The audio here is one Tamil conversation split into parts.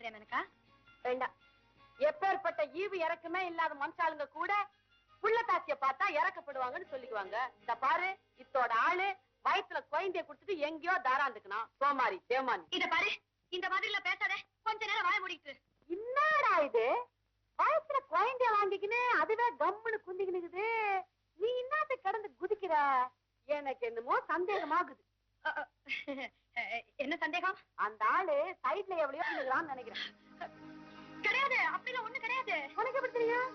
பாக்குறியா எனக்கா? வேண்டாம். எப்பேற்பட்ட ஈவு இறக்குமே இல்லாத மனுஷாளுங்க கூட புள்ளத்தாச்சிய பார்த்தா இறக்கப்படுவாங்கன்னு சொல்லிக்குவாங்க. இந்த பாரு, இத்தோட ஆளு வயிற்றுல குழந்தைய குடுத்துட்டு எங்கேயோ தாராந்துக்கணும். சோமாரி தேமானி. இத பாரு, இந்த மாதிரி எல்லாம் பேசாத. கொஞ்ச நேரம் வாய மூடிட்டு. என்னடா இது? வயிற்றுல குழந்தைய வாங்கிக்கின்னு அதுவே கம்முன்னு குந்திக்கினுக்குது. நீ என்னத்த கிடந்து குதிக்கிற? எனக்கு என்னமோ சந்தேகமாகுது. என்ன சந்தேகம்? அந்த ஆளு சைட்ல எவ்வளோ நினைக்கிறான்னு நினைக்கிறேன். கிடையாது, அப்படிலாம் ஒண்ணு கிடையாது. உனக்கு எப்படி தெரியும்?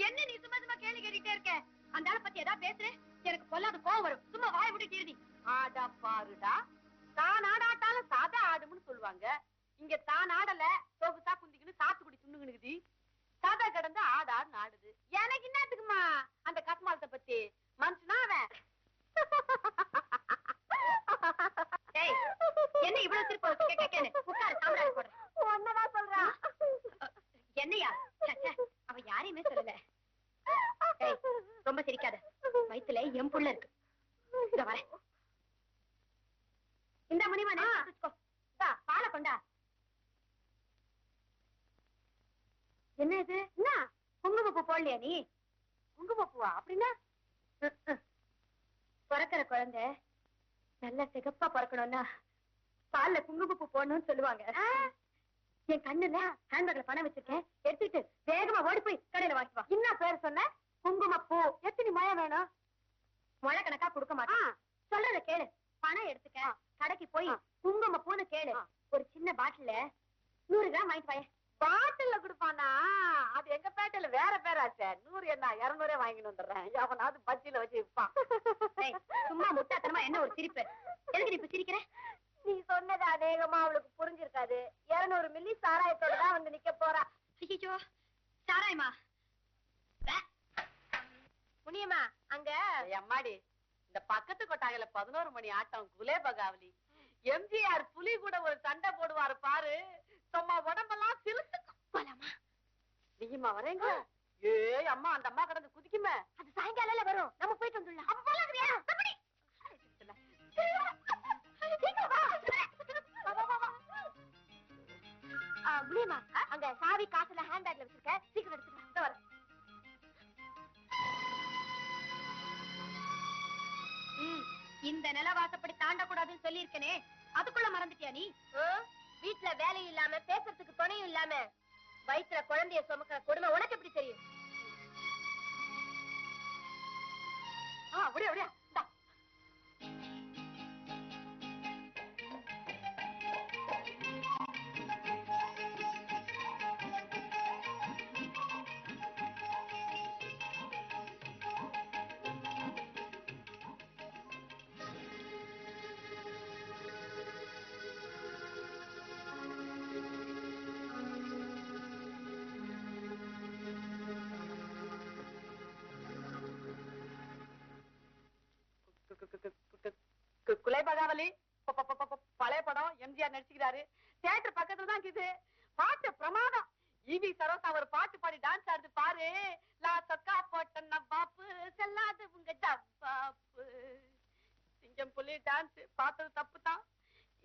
என்ன நீ சும்மா சும்மா கேள்வி கேட்டுட்டே இருக்க? அந்த ஆளை பத்தி ஏதாவது பேசுற, எனக்கு பொல்லாத கோவம் வரும். சும்மா வாய மூடிட்டு இருடி. ஆடா பாருடா, தான் ஆடாட்டாலும் சாதா ஆடும்னு சொல்லுவாங்க. இங்க தான் ஆடல, சொகுசா குந்திக்கின்னு சாத்துக்குடி துண்ணுக்குது. சாதா கிடந்து ஆடாடுன்னு ஆடுது. எனக்கு என்னத்துக்குமா அந்த கஸ்மாலத்தை பத்தி? மனுஷனா அவன்? என்ன இவ்வளவு திருப்பி உட்காரு, சாம்பிராணி போடுறேன். ஒன்னதான் சொல்றான். என்னையா? அவ யாரையுமே சொல்லல. ரொம்ப சிரிக்காத. வயித்துல என் புள்ள இருக்கு. இந்த வர இந்த மணிவானே பாலை கொண்டா. என்ன இது? என்ன குங்குமப்பூ போடலையா நீ? குங்குமப்பூவா? அப்படின்னா பிறக்கிற குழந்தை நல்ல சிகப்பா பிறக்கணும்னா பால்ல குங்குமப்பூ போடணும்னு சொல்லுவாங்க. என் கண்ணுல ஹேண்ட்பேக்ல பணம் வச்சிருக்கேன், எடுத்துட்டு வேகமா ஓடி போய் கடையில வாங்கிட்டு வா. என்ன பேர் சொன்ன? குங்குமப்பூ. எத்தனை மழை வேணும்? மழை கணக்கா கொடுக்க மாட்டான். சொல்றத கேளு. பணம் எடுத்துக்க, கடைக்கு போய் குங்குமப்பூன்னு கேளு. ஒரு சின்ன பாட்டில 100 கிராம் வாங்கிட்டு வாங்க. பாட்டில கொடுப்பானா? அது எங்க பேட்டையில வேற பேராச்சே. 100 என்ன 200 வாங்கிட்டு வந்துடுறேன். அவனாவது பஜ்ஜில வச்சு விற்பான். சும்மா முட்டாத்தனமா என்ன ஒரு சிரிப்பு? எதுக்கு நீ இப்ப சிரிக்கிற? நீ சொன்னது அநேகமா அவளுக்கு புரிஞ்சிருக்காது. 200 மில்லி சாராயத்தோட தான் வந்து நிக்க போறா. ஐயோ, சாராயமா? முனியம்மா, அங்க அம்மாடி இந்த பக்கத்து கொட்டாயில 11 மணி ஆட்டம் குலே பகாவலி. எம்ஜிஆர் புலி கூட ஒரு சண்டை போடுவாரு பாரு. சும்மா உடம்பெல்லாம் சிலுத்துக்கும். போலாமா? நீயுமா வரேங்க? ஏய் அம்மா, அந்த அம்மா கடந்து குதிக்குமே. அது சாயங்காலம் வரும். நம்ம போயிட்டு வந்துடலாம். அப்ப போலாங்கறியா? முனியம்மா, அங்க சாவி காசுல ஹேண்ட்பேக்ல வச்சிருக்க, சீக்கிரம் எடுத்துட்டு வர. இந்த நிலவாசப்படி தாண்டக்கூடாதுன்னு சொல்லி இருக்கனே, அதுக்குள்ள மறந்துட்டியா நீ? வீட்டுல வேலையும் இல்லாம பேசுறதுக்கு துணையும் இல்லாம வயிற்றுல குழந்தைய சுமக்கிற கொடுமை உனக்கு எப்படி தெரியும்? அப்படியே அப்படியே குலை பகாவலி பழைய படம். எம்ஜிஆர் நடிச்சுக்கிறாரு. தியேட்டர் பக்கத்துல தான் இருக்குது. பாட்டு பிரமாதம். ஈவி சரோசா ஒரு பாட்டு பாடி டான்ஸ் ஆடுது பாரு. லா சொக்கா போட்ட நவாப்பு செல்லாது உங்க ஜப்பாப்பு. சிங்கம் புலி டான்ஸ் பார்த்தது தப்பு தான்.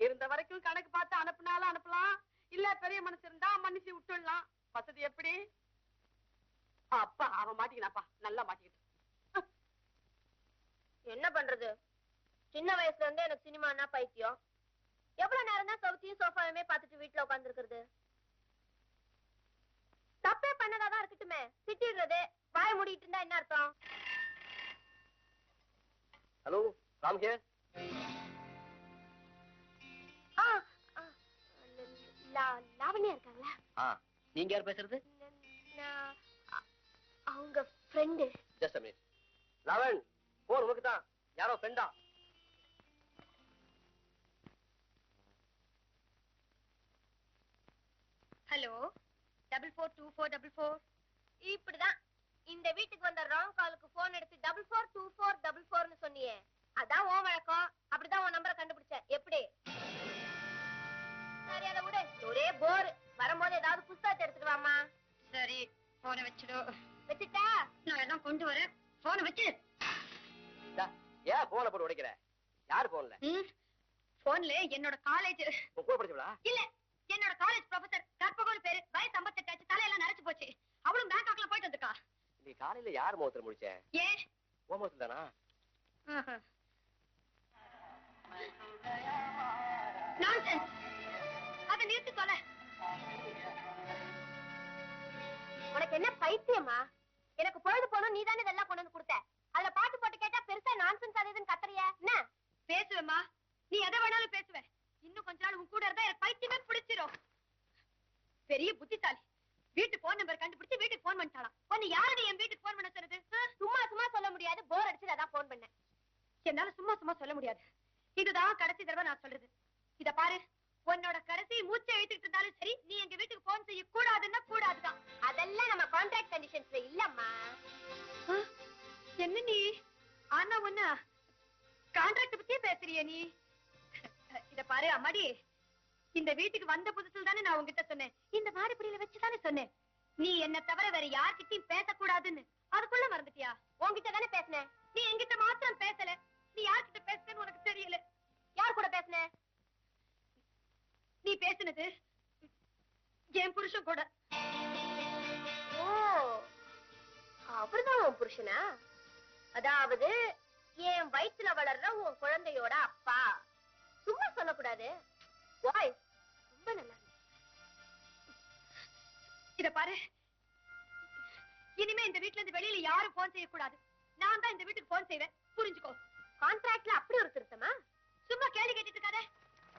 இருந்த வரைக்கும் கணக்கு பார்த்து அனுப்புனாலும் அனுப்பலாம், இல்ல பெரிய மனசு இருந்தா மன்னிச்சு விட்டுடலாம். வசதி எப்படி? அப்பா அவன் மாட்டிக்கினாப்பா, நல்லா மாட்டிக்கிட்டு. என்ன பண்றது? சின்ன வயசுல இருந்தே எனக்கு சினிமானா பைத்தியம். எவ்வளவு நேரம் தான் சவுத்தியும் சோஃபாவுமே பார்த்துட்டு வீட்டுல உட்கார்ந்து இருக்கிறது? தப்பே பண்ணதாதான் இருக்கட்டுமே, திட்டிடுறது. வாய மூடிட்டு இருந்தா என்ன அர்த்தம்? Hello, Ram here. லாவண்யா இருக்காங்களா? நீங்க யார் பேசுறது? அவங்க friend. Just a minute. Lavan, phone உனக்கு தான். யாரோ ஃப்ரெண்டா? ஹலோ, 442444. இப்படிதான் இந்த வீட்டுக்கு வந்த ராங் காலுக்கு போன் எடுத்து 442444ன்னு சொன்னியே, அதான் உன் வழக்கம். அப்படிதான் உன் நம்பரை கண்டுபிடிச்ச. எப்படி? சரி, அதை விடு. ஒரே போர். வரும்போது ஏதாவது புஸ்தகத்தை எடுத்துட்டு வாமா. சரி, போனை வச்சிடு. வச்சுட்டா? நான் எல்லாம் கொண்டு வரேன். போனை வச்சு. ஏன் போனை போட்டு உடைக்கிற? யாரு போன்ல? போன்ல என்னோட காலேஜ். கூட படிச்சவளா? இல்ல, என்னோட காலேஜ் ப்ரொஃபசர் கற்பகோல் பேரு வயசு 58 ஆச்சு, தலையெல்லாம் நரைச்சு போச்சு. அவளும் பேங்காக்ல போயிட்டு வந்திருக்கா. நீ காலையில யார் முகத்துல முடிச்ச? ஏன் ஓ முகத்துல தானா? நான்சென்ஸ். அத நிறுத்தி சொல்ல. உனக்கு என்ன பைத்தியமா? எனக்கு பொழுது போனோம், நீ தானே இதெல்லாம் கொண்டு வந்து கொடுத்த. அதுல பாட்டு போட்டு கேட்டா பெருசா நான்சென்ஸ் அது இதுன்னு கத்துறிய. என்ன பேசுவேம்மா, நீ எதை வேணாலும் பேசுவ. இன்னும் கொஞ்ச நாள் உன் கூட இருந்தா எனக்கு பைத்தியமே பிடிச்சிரும். பெரிய புத்திசாலி. வீட்டு போன் நம்பர் கண்டுபிடிச்சு வீட்டுக்கு போன் பண்ணிட்டாளாம். உன்னை யாரடி என் வீட்டுக்கு போன் பண்ண சொன்னது? சும்மா சும்மா சொல்ல முடியாது, போர் அடிச்சு அதான் போன் பண்ணேன். என்னால சும்மா சும்மா சொல்ல முடியாது. இதுதான் கடைசி தடவை நான் சொல்றது. இத பாரு, உன்னோட கடைசி மூச்சை எழுத்துக்கிட்டு இருந்தாலும் சரி, நீ எங்க வீட்டுக்கு போன் செய்ய கூடாதுன்னா கூடாதுதான். அதெல்லாம் நம்ம கான்ட்ராக்ட் கண்டிஷன்ஸ்ல இல்லம்மா. என்ன நீ? ஆனா ஒண்ணு கான்ட்ராக்ட் பத்தியே பேசுறிய நீ. இத பாரு அம்மாடி, இந்த வீட்டுக்கு வந்த புதுசுல தானே நான் உங்ககிட்ட சொன்னேன், இந்த மாடிப்படியில வச்சுதானே சொன்னேன், நீ என்ன தவிர வேற யார்கிட்டயும் பேசக்கூடாதுன்னு. அதுக்குள்ள மறந்துட்டியா? உன்கிட்ட தானே பேசினேன். நீ என்கிட்ட மாத்திரம் பேசல, நீ யார்கிட்ட பேசுறேன்னு உனக்கு தெரியல. யார் கூட பேசின? நீ பேசுனது என் புருஷன் கூட. ஓ, அவர்தான் உன் புருஷனா? அதாவது என் வயிற்றுல வளர்ற உன் குழந்தையோட அப்பா. சும்மா சொல்லக்கூடாது. வாய்ஸ் ரொம்ப நல்லா இருக்கு. இத பாரு, இனிமே இந்த வீட்டுல இருந்து வெளியில யாரும் போன் செய்யக்கூடாது. நான் தான் இந்த வீட்டுக்கு போன் செய்வேன், புரிஞ்சுக்கோ. கான்ட்ராக்ட்ல அப்படி ஒரு திருத்தமா? சும்மா கேள்வி கேட்டுட்டு இருக்காத.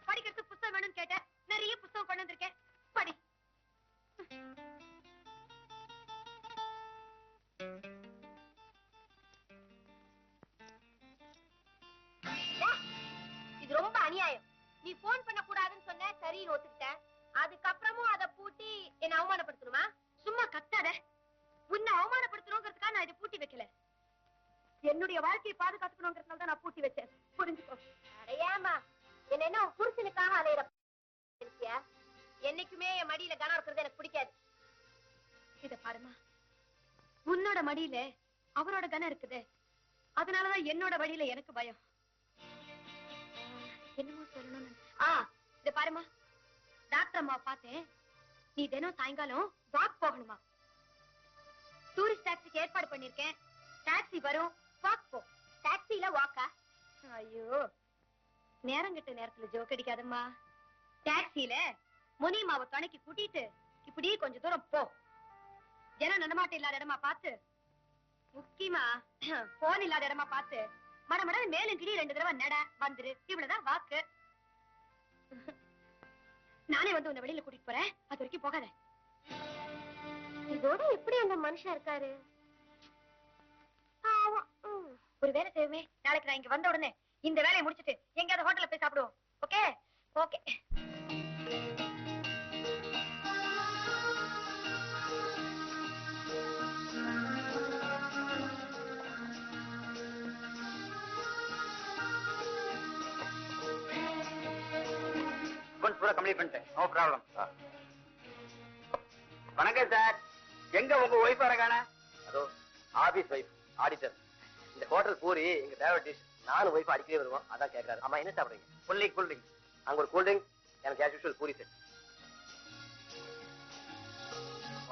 படிக்கிறதுக்கு புத்தகம் வேணும்னு கேட்டேன், நிறைய புத்தகம் கொண்டு வந்திருக்கேன், படி. இது ரொம்ப அநியாயம். நீ போன் பண்ண கூடாதுன்னு சொன்ன, சரி ஒத்துக்கிட்டேன். அதுக்கப்புறமும் அதை பூட்டி என்ன அவமானப்படுத்தணுமா? சும்மா கத்தாத. உன்னை அவமானப்படுத்தணுங்கிறதுக்காக நான் இதை பூட்டி வைக்கல. என்னுடைய வாழ்க்கையை பாதுகாத்துக்கணுங்கிறதுனால தான் நான் பூட்டி வச்சேன், புரிஞ்சுக்கோ. அடையாமா என்ன என்ன உன் புருஷனுக்காக அலையிற என்னைக்குமே என் மடியில கனம் இருக்கிறது எனக்கு பிடிக்காது. இத பாருமா, உன்னோட மடியில அவரோட கனம் இருக்குது, அதனாலதான் என்னோட மடியில எனக்கு பயம். என்னமோ சொல்லணும்னு. இத பாருமா, டாக்டர் அம்மா பார்த்தேன், நீ தினம் சாயங்காலம் வாக் போகணுமா. டூரிஸ்ட் டாக்ஸிக்கு ஏற்பாடு பண்ணிருக்கேன், டாக்ஸி வரும், வாக் போ. டாக்ஸில வாக்கா? ஐயோ, நேரம் கெட்ட நேரத்துல ஜோக் அடிக்காதம்மா. டாக்ஸில முனியம்மாவை துணைக்கு கூட்டிட்டு இப்படி கொஞ்சம் தூரம் போ. ஜனம் நடமாட்டம் இல்லாத இடமா பார்த்து, முக்கியமா போன் இல்லாத இடமா பார்த்து, மடமட மேலும் கிடி 2 தடவை நட வந்துரு. இவ்வளவுதான் வாக்கு. நானே வந்து உன்னை வெளியில கூட்டிட்டு போறேன், அது வரைக்கும் போகாத. இதோட எப்படி அந்த மனுஷன் இருக்காரு? ஒரு வேலை செய்வோமே, நாளைக்கு நான் இங்க வந்த உடனே இந்த வேலையை முடிச்சிட்டு எங்கயாவது ஹோட்டல்ல போய் சாப்பிடுவோம். Okay okay. பூரா கம்ப்ளீட் பண்ணிட்டேன், நோ ப்ராப்ளம். வணக்கம் சார், எங்க உங்க ஒய்ஃப் வரகான? அதோ ஆபீஸ் ஒய்ஃப், ஆடிட்டர். இந்த ஹோட்டல் பூரி எங்க ஃபேவரட் டிஷ். நானும் ஒய்ஃப் அடிக்கவே வருவோம், அதான் கேட்கறாரு. ஆமா, என்ன சாப்பிடுறீங்க? கூல்ட்ரிங்க். கூல்ட்ரிங்க் அங்க ஒரு கூல்ட்ரிங்க், எனக்கு ஆஸ் யூஷுவல் பூரி செட்.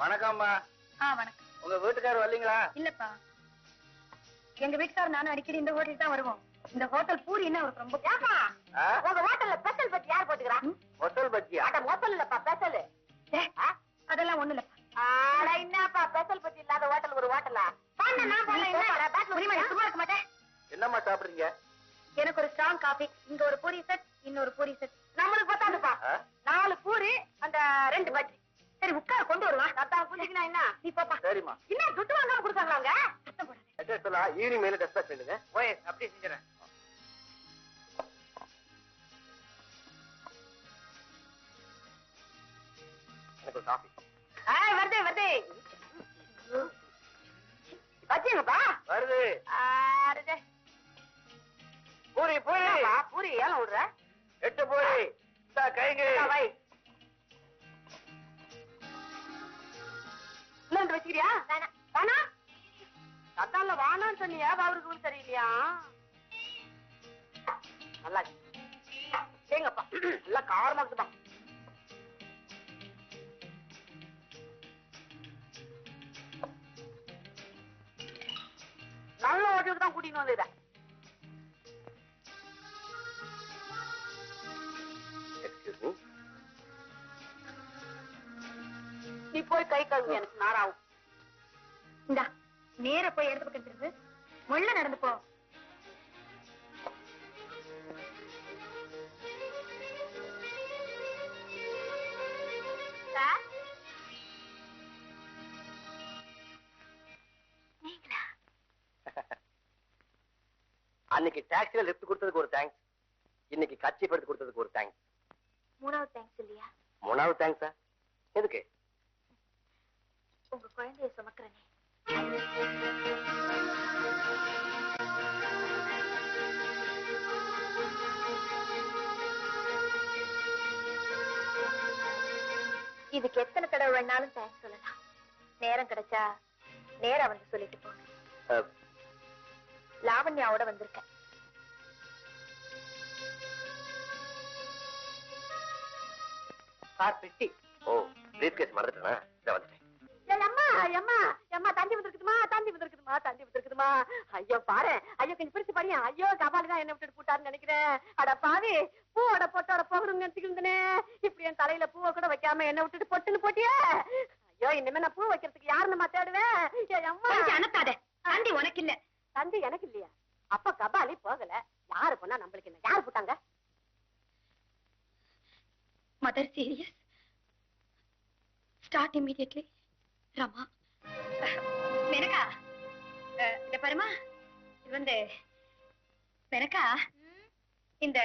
வணக்கம்மா. வணக்கம். உங்க வீட்டுக்காரர் வரலீங்களா? இல்லப்பா, எங்க வீட்டுக்காரர் நானும் அடிக்கடி இந்த ஹோட்டலுக்கு தான் வருவோம். இந்த ஹோட்டல் பூரி என்ன அவருக்கு ரொம்ப உங்க ஹோட்டல்ல ஸ்பெஷல் பத்தி யார் போட்டுக்கிறா? ஹோட்டல் பத்தியா? அட மொத்தம் இல்லப்பா, ஸ்பெஷல். அதெல்லாம் ஒண்ணு இல்லப்பா. ஆட என்னப்பா ஸ்பெஷல் பத்தி இல்லாத ஹோட்டல் ஒரு ஹோட்டலா? பண்ண நான் போல என்ன சும்மா இருக்க மாட்டேன். என்னம்மா சாப்பிடுறீங்க? எனக்கு ஒரு ஸ்ட்ராங் காபி, இங்க ஒரு பூரி செட், இன்னொரு பூரி செட். நம்மளுக்கு பத்தாதுப்பா. 4 பூரி, அந்த 2 பஜ்ஜி. சரி உட்கார், கொண்டு வருவா. தத்தா புரிஞ்சுக்கினா என்ன? நீ போப்பா. சரிம்மா. என்ன துட்டு வாங்காம கொடுத்தாங்களாங்க? சத்தம் போடாத. அட்ரஸ் எல்லாம் ஈவினிங் மேல டிஸ்பேச் பண்ணுங்க. ஓய், அப்படியே செஞ்சுறேன். எனக்கு ஒரு காஃபி. வருது வருது. பஜ்ஜிங்கப்பா வருது. பூரி பூரி பூரி ஏன் விடுற? 8 பூரி. கைங்க வை. இன்னொன்று வச்சுக்கிறியா? வேணாம். வேணாம்? அதான்ல வானான்னு சொன்னியா, அவருக்கு சரியில்லையா? நல்லா ஏங்கப்பா, நல்லா காரமா இருக்குப்பா. ஹோட்டலுக்கு தான் கூட்டிட்டு வந்து. நீ போய் கை கழுவு, எனக்கு நாராவும். இந்தா நேர போய் எடுத்து பக்கத்து முள்ள நடந்து போ. அன்னைக்கு டாக்ஸில லிஃப்ட் கொடுத்ததுக்கு ஒரு தேங்க்ஸ், இன்னைக்கு கட்சி படுத்து கொடுத்ததுக்கு ஒரு தேங்க்ஸ். மூணாவது தேங்க்ஸ் இல்லையா? மூணாவது தேங்க்ஸா? எதுக்கு? உங்க குழந்தைய சுமக்கிறனே. இதுக்கு எத்தனை தடவை வேணாலும் தேங்க்ஸ் சொல்லலாம். நேரம் கிடைச்சா நேரம் வந்து சொல்லிட்டு போங்க. லாவண்யாவோட வந்திருக்கேன். பெட்டி. ஓ, பிரீஃப் கேஸ் மறந்துட்டேனா? இத வந்துட்டேன். அம்மா அம்மா அம்மா தந்தி வந்திருக்குதுமா, தந்தி வந்திருக்குதுமா, தந்தி வந்திருக்குதுமா. ஐயோ பாரு, ஐயோ கொஞ்சம் பிரிச்சு பாரியா. ஐயோ கபாலி தான் என்ன விட்டுட்டு போட்டாருன்னு நினைக்கிறேன். அட பாவி, பூவோட பொட்டோட போகணும்னு நினைச்சுக்கிருந்தனே. இப்படி என் தலையில பூவை கூட வைக்காம என்ன விட்டுட்டு பொட்டுன்னு போட்டியே. ஐயோ இனிமே நான் பூ வைக்கிறதுக்கு யாருன்னு தேடுவேன். அம்மா அனுப்பாத, தந்தி உனக்கு இல்ல. தந்தி எனக்கு இல்லையா? அப்ப கபாலி போகல, யாரு போனா நம்மளுக்கு என்ன? யாரு போட்டாங்க? Mother serious. Start immediately. Rama Menaka, இத பாருமா, இது வந்து மேனகா, இந்த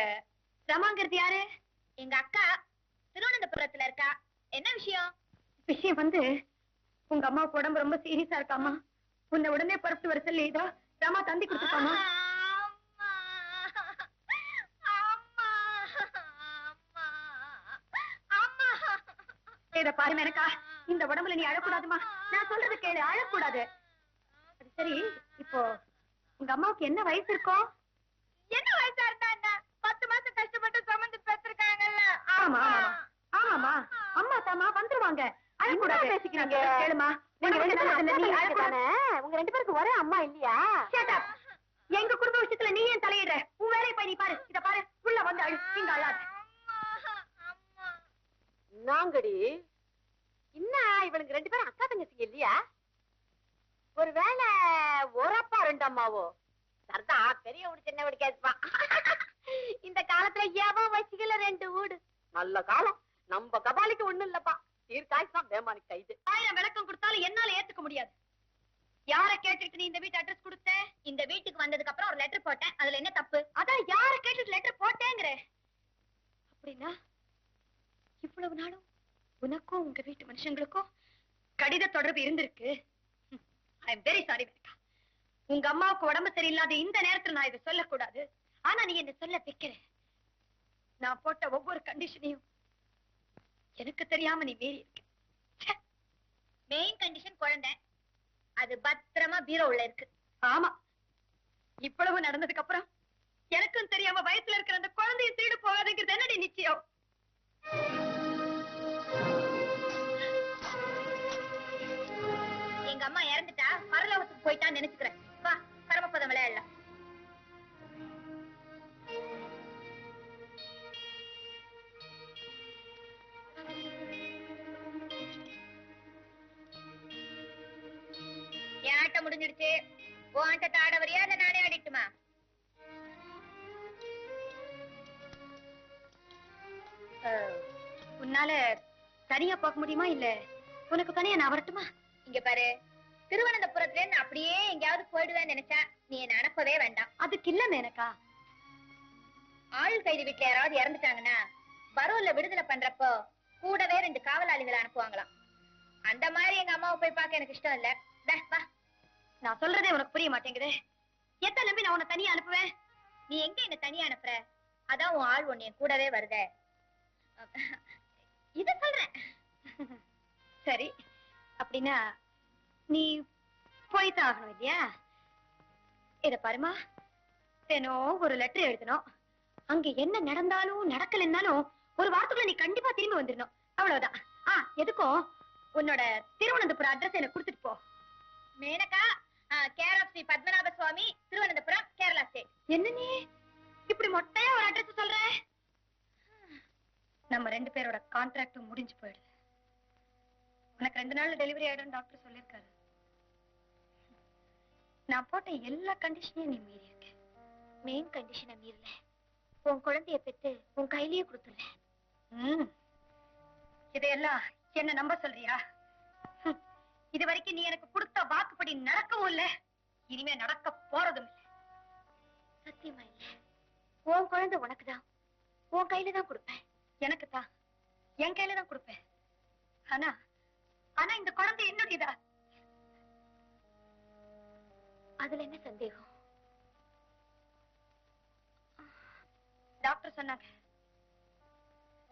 ரமாங்கிறது யாரு? எங்க அக்கா, திருவனந்தபுரத்துல இருக்கா. என்ன விஷயம்? விஷயம் வந்து உங்க அம்மாவுக்கு உடம்பு ரொம்ப சீரியஸா இருக்காமா. உன்னை உடனே புறப்பட்டு வர சொல்லி இதோ ராமா தந்தி கொடுத்துருக்காமா. இத பாரு மேனகா, இந்த உடம்புல நீ அழக்கூடாதுமா. நான் சொல்றது கேளு, அழக்கூடாது. அது சரி, இப்போ உங்க அம்மாவுக்கு என்ன வயசு இருக்கும்? என்ன வயசா இருந்தா என்ன? 10 மாசம் கஷ்டப்பட்டு சுமந்து பெற்றிருக்காங்கல்ல. ஆமா ஆமாமா, அம்மா தாமா வந்துருவாங்க. அழக்கூடாது பேசிக்கிறீங்க. கேளுமா, நீங்க உங்க 2 பேருக்கு ஒரே அம்மா இல்லையா? எங்க குடும்ப விஷயத்துல நீ ஏன் தலையிடுற? உன் வேலையை போய் நீ பாரு. இத பாரு, உள்ள வந்து அழு. நீங்க அழாது. நாங்கடி என்ன இவளுக்கு 2 பேரும் அக்கா தங்கச்சிங்க இல்லையா? ஒருவேளை ஒரு அப்பா 2 அம்மாவோ? சரதா பெரிய வீடு சின்ன வீடு கேட்பான். இந்த காலத்துல ஏவா வச்சுக்கல 2 வீடு. நல்ல காலம். நம்ம கபாலிக்கு ஒண்ணும் இல்லப்பா. தீர்க்காய்ஸ் தான் பேமானிக்கு கைது. 1000 விளக்கம் கொடுத்தாலும் என்னால ஏத்துக்க முடியாது. யார கேட்டுட்டு நீ இந்த வீட்டு அட்ரஸ் கொடுத்த? இந்த வீட்டுக்கு வந்ததுக்கு அப்புறம் ஒரு லெட்டர் போட்டேன். அதுல என்ன தப்பு? அதான் யார கேட்டுட்டு லெட்டர் போட்டேங்கற. அப்படின்னா இவ்வளவு நாளும் உனக்கும் உங்க வீட்டு மனுஷங்களுக்கும் கடித தொடர்பு இருந்திருக்கு. ஐ அம் வெரி சாரி மேனகா. உங்க அம்மாவுக்கு உடம்பு சரியில்லாத இந்த நேரத்துல நான் இதை சொல்லக்கூடாது. ஆனா நீ என்ன சொல்ல வைக்கிற. நான் போட்ட ஒவ்வொரு கண்டிஷனையும் எனக்கு தெரியாம நீ மீறி இருக்க. மெயின் கண்டிஷன் குழந்தை, அது பத்திரமா பீரோ உள்ள இருக்கு. ஆமா, இவ்வளவு நடந்ததுக்கு அப்புறம் எனக்கும் தெரியாம வயசுல இருக்கிற அந்த குழந்தைய திருடு போகாதுங்கிறது என்னடி நிச்சயம்? எங்க அம்மா இறந்துட்டா பரலோகத்துக்கு போயிட்டான்னு நினைச்சுக்கிறேன். வா, பரமபதம் விளையாடலாம். என் ஆட்டம் முடிஞ்சிடுச்சு. உன் ஆட்டத்தை ஆட வரியா இல்ல நானே ஆடிட்டுமா? உன்னால தனியா போக முடியுமா இல்ல உனக்கு தனியா நான் வரட்டுமா? இங்க பாரு, திருவனந்தபுரத்துல இருந்து அப்படியே எங்கேயாவது போயிடுவேன்னு நினைச்சா நீ என்ன அனுப்பவே வேண்டாம். அதுக்கு இல்ல மேனகா, ஆள் கைது வீட்டுல யாராவது இறந்துட்டாங்கன்னா பரோல்ல விடுதலை பண்றப்போ கூடவே 2 காவலாளிகளை அனுப்புவாங்களாம். அந்த மாதிரி எங்க அம்மாவை போய் பார்க்க எனக்கு இஷ்டம் இல்ல. வா, நான் சொல்றதே உனக்கு புரிய மாட்டேங்குது. எத்தனை நம்பி நான் உன்னை தனியா அனுப்புவேன்? நீ எங்க என்ன தனியா அனுப்புற? அதான் உன் ஆள் ஒண்ணு என் கூடவே வருத. இத சொல்றேன். சரி, அப்படின்னா நீ போய்தான் ஆகணும் இல்லையா? இத பாருமா, தினம் ஒரு லெட்டர் எழுதணும். அங்க என்ன நடந்தாலும் நடக்கலன்னாலும் ஒரு வாரத்துக்குள்ள நீ கண்டிப்பா திரும்பி வந்துடணும். அவ்வளவுதான். எதுக்கும் உன்னோட திருவனந்தபுரம் அட்ரஸ் எனக்கு கொடுத்துட்டு போ. Menaka, care of Shri Padmanabha Swamy, Thiruvananthapuram, Kerala state. என்ன நீ இப்படி மொட்டையா ஒரு அட்ரஸ் சொல்ற? நம்ம 2 பேரோட கான்ட்ராக்ட் முடிஞ்சு போயிடுது. உனக்கு 2 நாள்ல டெலிவரி ஆயிடும் டாக்டர் சொல்லிருக்காரு. நான் போட்ட எல்லா கண்டிஷனையும் நீ மீறி இருக்க. மெயின் கண்டிஷனை மீறல. உன் குழந்தைய பெற்று உன் கையிலேயே கொடுத்துருல. இதையெல்லாம் என்ன நம்ப சொல்றியா? இது வரைக்கும் நீ எனக்கு கொடுத்த வாக்குப்படி நடக்கவும் இல்ல, இனிமே நடக்க போறதும் இல்ல. சத்தியமா இல்ல. உன் குழந்தை உனக்குதான், உன் கையில தான் கொடுப்பேன். எனக்கு தான், என் கையில தான் கொடுப்பேன். ஆனா ஆனா இந்த குழந்தை என்னுடையதா? அதுல என்ன சந்தேகம்? டாக்டர் சொன்னாங்க,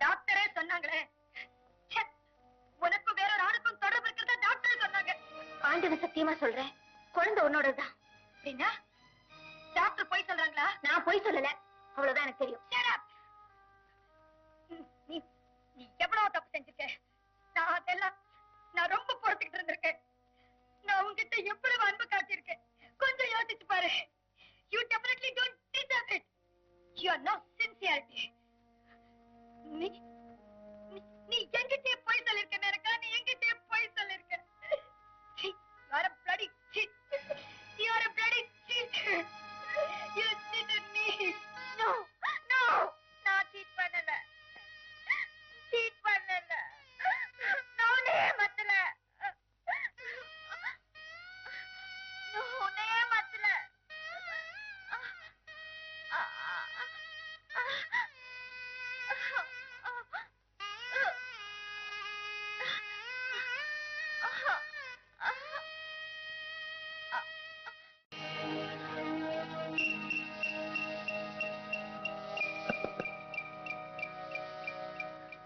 டாக்டரே சொன்னாங்களே, உனக்கும் வேற ஒரு ஆணுக்கும் தொடர்பு இருக்கிறதா டாக்டரே சொன்னாங்க. ஆண்டவன் சத்தியமா சொல்றேன், குழந்தை உன்னோடதுதான். அப்படின்னா டாக்டர் போய் சொல்றாங்களா? நான் போய் சொல்லல, அவ்வளவுதான் எனக்கு தெரியும். நீ எவ்வளவு தப்பு செஞ்சிருக்க. நான் அதெல்லாம் நான் ரொம்ப பொறுத்துக்கிட்டு இருந்திருக்கேன். நான் உன்கிட்ட எவ்வளவு அன்பு காட்டியிருக்கேன். கொஞ்சம் யோசிச்சு பாரு. You definitely don't deserve it. You are no sincerity. நீ என்கிட்டயே போய் சொல்லிருக்க நேரக்கா, நீ என்கிட்டயே போய் சொல்லிருக்க. You are a bloody cheat. You are a bloody cheat. You cheated me. No, no, நான் cheat பண்ணல. cheat பண்ணல. நானே மத்தல. நானே மத்தல.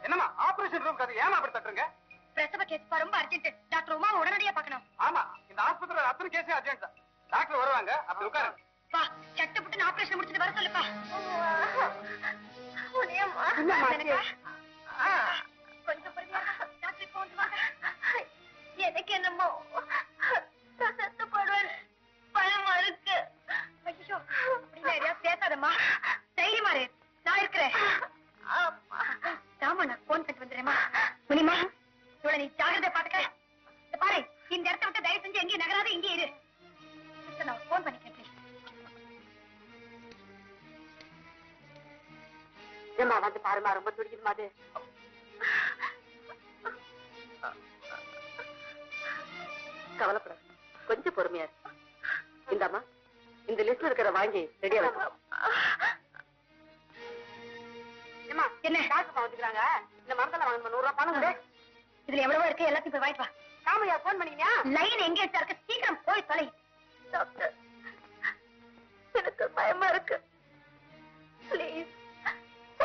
என்னமா ஆபரேஷன் ரூம் கதை ஏமா அப்படி தட்டுறீங்க? பிரசவ கேஸ் ரொம்ப அர்ஜென்ட். டாக்டர் உமா உடனடியா பார்க்கணும். ஆமா, இந்த ஆஸ்பத்திரியில அத்தனை கேஸே அர்ஜென்ட் தான். டாக்டர் வருவாங்க, அப்படி உட்காருங்க. வா, சட்டப்பட்டு ஆபரேஷன் முடிச்சிட்டு வர சொல்லுப்பா. கொஞ்சம் பொறுமையா டாக்டர் இப்போ வந்து வாங்க. எனக்கு என்னமோ சத்து போடுவேன் பயமா இருக்கு. ஐயோ, அப்படின்னா எதையா பேசாதம்மா, தைரியமா இரு, நான் இருக்கிறேன். ராமா, நான் போன் பண்ணிட்டு வந்துடுறேம்மா. முனிமா, இவ்வளவு நீ ஜாகிரதை பாத்துக்க. பாரு, இந்த இடத்த விட்டு தயவு செஞ்சு எங்கேயும் நகராத, இங்கே இரு. நான் போன் பண்ணி கேட்டேன். ஏமா வந்து பாருமா, ரொம்ப துடிக்குதுமா அது. கவலைப்பட, கொஞ்சம் பொறுமையா இருக்கு. இந்தாமா, இந்த லிஸ்ட்ல இருக்கிற வாங்கி ரெடியா வைக்க. என்ன டாக்டர் வந்துக்கிறாங்க, இந்த மருந்தெல்லாம் வாங்க 100 ரூபாய் பணம் கொடு. இதுல எவ்வளவோ இருக்கு, எல்லாத்தையும் போய் வாங்கிட்டு வா. காமையா போன் பண்ணீங்க? லைன் எங்கேஜா இருக்கு, சீக்கிரம் போய் தொலை. டாக்டர், எனக்கு பயமா இருக்கு. ப்ளீஸ்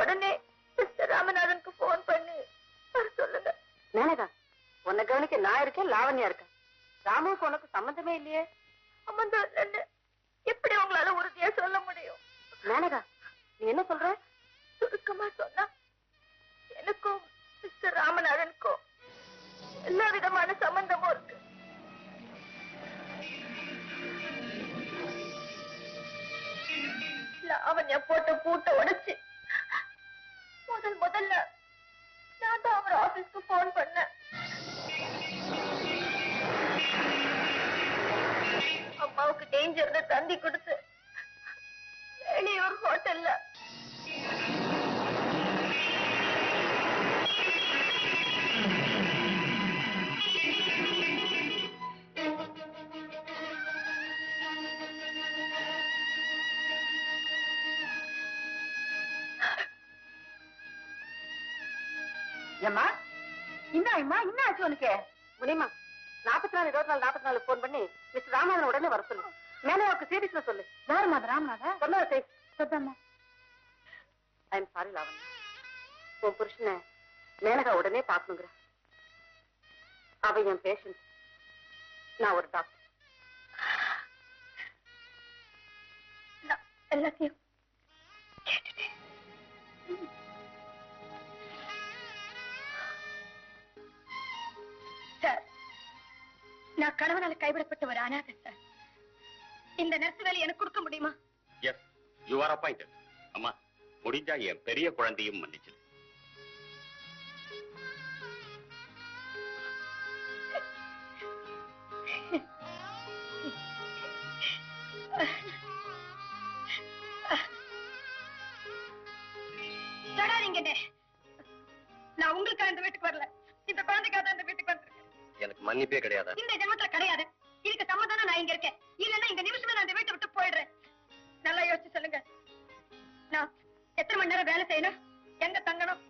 உடனே மிஸ்டர் ராமநாதனுக்கு போன் பண்ணி சொல்லுங்க. மேனகா, உன்னை கவனிக்க நான் இருக்கேன், லாவண்யா இருக்கேன். ராமுக்கு உனக்கு சம்பந்தமே இல்லையே. சம்பந்தம் இல்லைன்னு எப்படி உங்களால உறுதியா சொல்ல முடியும்? மேனகா, நீ என்ன சொல்ற? சுருக்கமா சொன்னா, எனக்கும் மிஸ்டர் ராமநாதனுக்கும் எல்லா விதமான சம்பந்தமும் இருக்கு. லாவண்யா போட்ட பூட்டை உடைச்சு முதல்ல நான் தான் அவர் ஆபீஸ்க்கு போன் பண்ணேன். அம்மாவுக்கு டேஞ்சர்னு தந்தி கொடுத்து வெளியூர் ஹோட்டல்ல ஏம்மா, என்ன ஆச்சு உனக்கு? முனிமா, 44-24-44 போன் பண்ணி மிஸ்டர் ராமநாதன் உடனே வர சொல்லு. மேனகாவுக்கு சீரியஸ்ல சொல்லு. ராமநாதன் சொன்னதை சொன்னம்மா. ஐ எம் சாரி லாவண்யா, உன் புருஷனை மேனகா உடனே பாக்கணுங்கிற. அவ என் பேஷண்ட், நான் ஒரு டாக்டர். எல்லாத்தையும் கேட்டுட்டேன். சார், நான் கணவனால கைவிடப்பட்ட ஒரு அனாதை சார். இந்த நர்ஸ் வேலை எனக்கு கொடுக்க முடியுமா? Yes, you are appointed. அம்மா, முடிஞ்சா என் பெரிய குழந்தையும் மன்னிச்சிடு. நான் உங்களுக்காக இந்த வீட்டுக்கு வரல, இந்த குழந்தைக்காக தான் இந்த வீட்டுக்கு வந்திருக்கேன். எனக்கு மன்னிப்பே கிடையாது. இந்த ஜென்மத்துல கிடையாது. இதுக்கு சம்மதானம் நான் இங்க இருக்கேன். இல்லன்னா இந்த நிமிஷமே நான் இந்த வீட்டை விட்டு போயிடுறேன். நல்லா யோசிச்சு சொல்லுங்க. நான் எத்தனை மணி நேரம் வேலை செய்யணும், எங்க தங்கணும்,